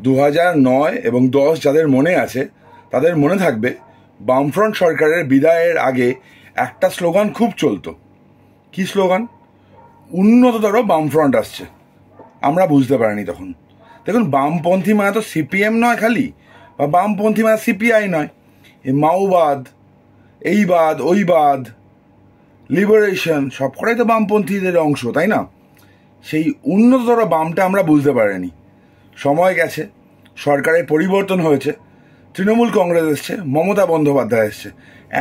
2009 এবং 10 যাদের মনে আছে তাদের মনে থাকবে বামফ্রন্ট সরকারের বিদায়ের আগে একটা স্লোগান খুব চলতো। কি স্লোগান? উন্নততর বামফ্রন্ট আসছে। আমরা বুঝতে পারিনি তখন। দেখুন, বামপন্থী মানে তো সিপিএম নয় খালি, বা বামপন্থী মানে সিপিআই নয়। এই মাওবাদ, এই বাদ, ওই বাদ, লিবারেশন সবকটাই তো বামপন্থীদের অংশ, তাই না? সেই উন্নততর বামটা আমরা বুঝতে পারিনি। সময় গেছে, সরকারের পরিবর্তন হয়েছে, তৃণমূল কংগ্রেস এসছে, মমতা বন্দ্যোপাধ্যায় এসছে।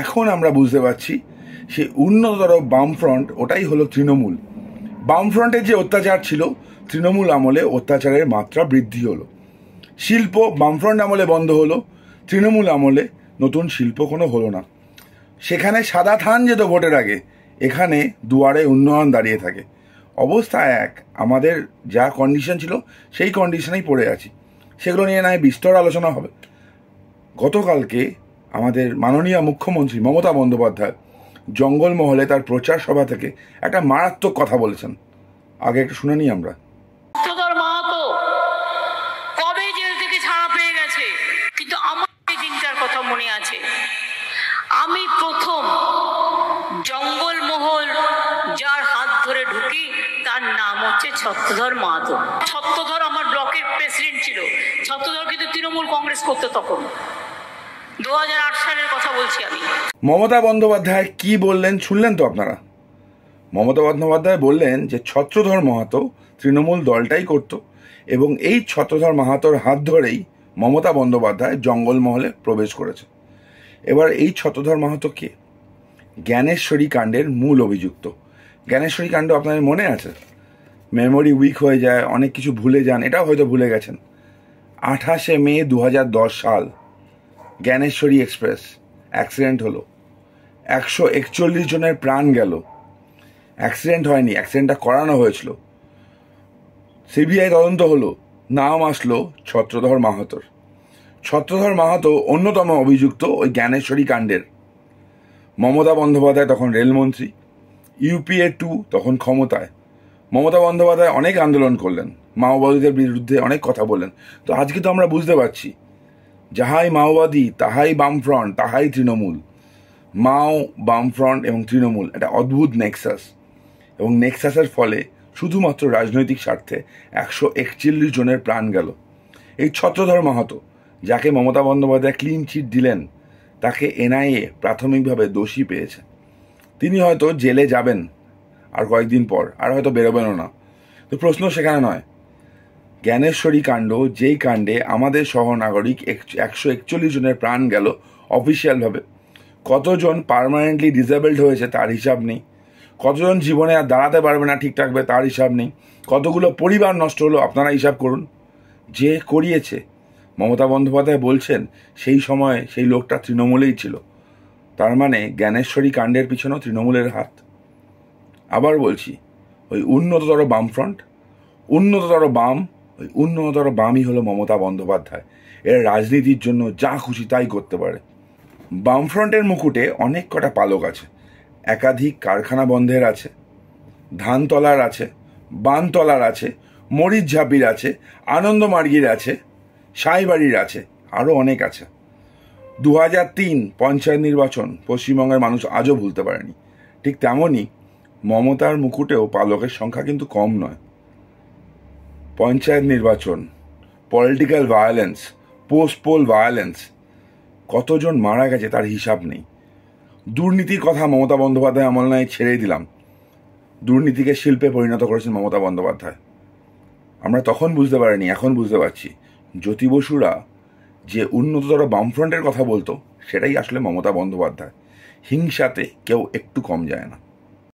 এখন আমরা বুঝতে পারছি সেই উন্নততর বামফ্রন্ট ওটাই হলো তৃণমূল। বামফ্রন্টের যে অত্যাচার ছিল, তৃণমূল আমলে অত্যাচারের মাত্রা বৃদ্ধি হলো। শিল্প বামফ্রন্ট আমলে বন্ধ হলো, তৃণমূল আমলে নতুন শিল্প কোনো হলো না। সেখানে সাদা থান যেত ভোটের আগে, এখানে দুয়ারে উন্নয়ন দাঁড়িয়ে থাকে। অবস্থা এক, আমাদের যা কন্ডিশন ছিল সেই কন্ডিশনেই পড়ে আছি। সেগুলো নিয়ে নয় বিস্তর আলোচনা হবে। গতকালকে আমাদের মাননীয় মুখ্যমন্ত্রী মমতা বন্দ্যোপাধ্যায় জঙ্গলমহলে তার প্রচার সভা থেকে একটা মারাত্মক কথা বলেছেন। আগে একটু শুনে নিই আমরা। মাহাতো কবে জেল থেকে ছাড়া পেয়ে গেছে, কিন্তু আমার এই দিনটার কথা মনে আছে। আমি প্রথম জঙ্গলমহল যার হাত ধরে ঢুকি তার নাম হচ্ছে ছত্রধর মাহাতো। ছত্রধর আমার ব্লকের প্রেসিডেন্ট ছিল। ছত্রধর কিন্তু তৃণমূল কংগ্রেস করতো তখন, 2008 সালের কথা বলছি আমি। মমতা বন্দ্যোপাধ্যায় কি বললেন শুনলেন তো আপনারা? মমতা বন্দ্যোপাধ্যায় বললেন যে ছত্রধর মাহাতো তৃণমূল দলটাই করত, এবং এই ছত্রধর মাহাতোর হাত ধরেই মমতা বন্দ্যোপাধ্যায় জঙ্গলমহলে প্রবেশ করেছে। এবার এই ছত্রধর মাহাতো কে? জ্ঞানেশ্বরী কাণ্ডের মূল অভিযুক্ত। জ্ঞানেশ্বরী কাণ্ড আপনাদের মনে আছে? মেমোরি উইক হয়ে যায়, অনেক কিছু ভুলে যান, এটাও হয়তো ভুলে গেছেন। 28শে মে 2010 সাল জ্ঞানেশ্বরী এক্সপ্রেস অ্যাক্সিডেন্ট হলো, 141 জনের প্রাণ গেল। অ্যাক্সিডেন্ট হয়নি, অ্যাক্সিডেন্টটা করানো হয়েছিল। সিবিআই তদন্ত হলো, নাম আসলো ছত্রধর মাহাতোর। ছত্রধর মাহাতো অন্যতম অভিযুক্ত ওই জ্ঞানেশ্বরী কাণ্ডের। মমতা বন্দ্যোপাধ্যায় তখন রেলমন্ত্রী, ইউপিএ 2 তখন ক্ষমতায়। মমতা বন্দ্যোপাধ্যায় অনেক আন্দোলন করলেন, মাওবাদীদের বিরুদ্ধে অনেক কথা বললেন। তো আজকে তো আমরা বুঝতে পারছি, যাহাই মাওবাদী তাহাই বামফ্রন্ট তাহাই তৃণমূল। মাও, বামফ্রন্ট এবং তৃণমূল একটা অদ্ভুত নেক্সাস, এবং নেক্সাসের ফলে শুধুমাত্র রাজনৈতিক স্বার্থে 141 জনের প্রাণ গেল। এই ছত্রধর মাহাতো, যাকে মমতা বন্দ্যোপাধ্যায় ক্লিন চিট দিলেন, তাকে এনআইএ প্রাথমিকভাবে দোষী পেয়েছে। তিনি হয়তো জেলে যাবেন আর কয়েকদিন পর, আর হয়তো বেরোবেনও না। তো প্রশ্ন সেখানে নয়। জ্ঞানেশ্বরী কাণ্ড, যেই কাণ্ডে আমাদের সহনাগরিক 141 জনের প্রাণ গেল অফিসিয়ালভাবে, কতজন পার্মানেন্টলি ডিসেবলড হয়েছে তার হিসাব নেই, কতজন জীবনে আর দাঁড়াতে পারবে না ঠিকঠাকভাবে তার হিসাব নেই, কতগুলো পরিবার নষ্ট হলো আপনারা হিসাব করুন। যে করিয়েছে, মমতা বন্দ্যোপাধ্যায় বলছেন সেই সময় সেই লোকটা তৃণমূলেই ছিল। তার মানে জ্ঞানেশ্বরী কাণ্ডের পিছনেও তৃণমূলের হাত। আবার বলছি, ওই উন্নততর বামফ্রন্ট, উন্নততর বাম, ওই উন্নততর বামই হলো মমতা বন্দ্যোপাধ্যায়। এর রাজনীতির জন্য যা খুশি তাই করতে পারে। বামফ্রন্টের মুকুটে অনেক কটা পালক আছে। একাধিক কারখানা বন্ধের আছে, ধানতলার আছে, বানতলার আছে, মরিচঝাপির আছে, আনন্দমার্গীর আছে, সাইবাড়ির আছে, আরও অনেক আছে। 2003 পঞ্চায়েত নির্বাচন পশ্চিমবঙ্গের মানুষ আজও ভুলতে পারেনি। ঠিক তেমনই মমতার মুকুটেও পালকের সংখ্যা কিন্তু কম নয়। পঞ্চায়েত নির্বাচন, political violence, post pole violence, কতজন মারা গেছে তার হিসাব নেই। দুর্নীতির কথা মমতা বন্দ্যোপাধ্যায় আমল নয় ছেড়েই দিলাম, দুর্নীতিকে শিল্পে পরিণত করেছেন মমতা বন্দ্যোপাধ্যায়। আমরা তখন বুঝতে পারিনি, এখন বুঝতে পারছি। জ্যোতি বসুরা যে উন্নততর বামফ্রন্টের কথা বলতো, সেটাই আসলে মমতা বন্দ্যোপাধ্যায়। হিংসাতে কেউ একটু কম যায় না।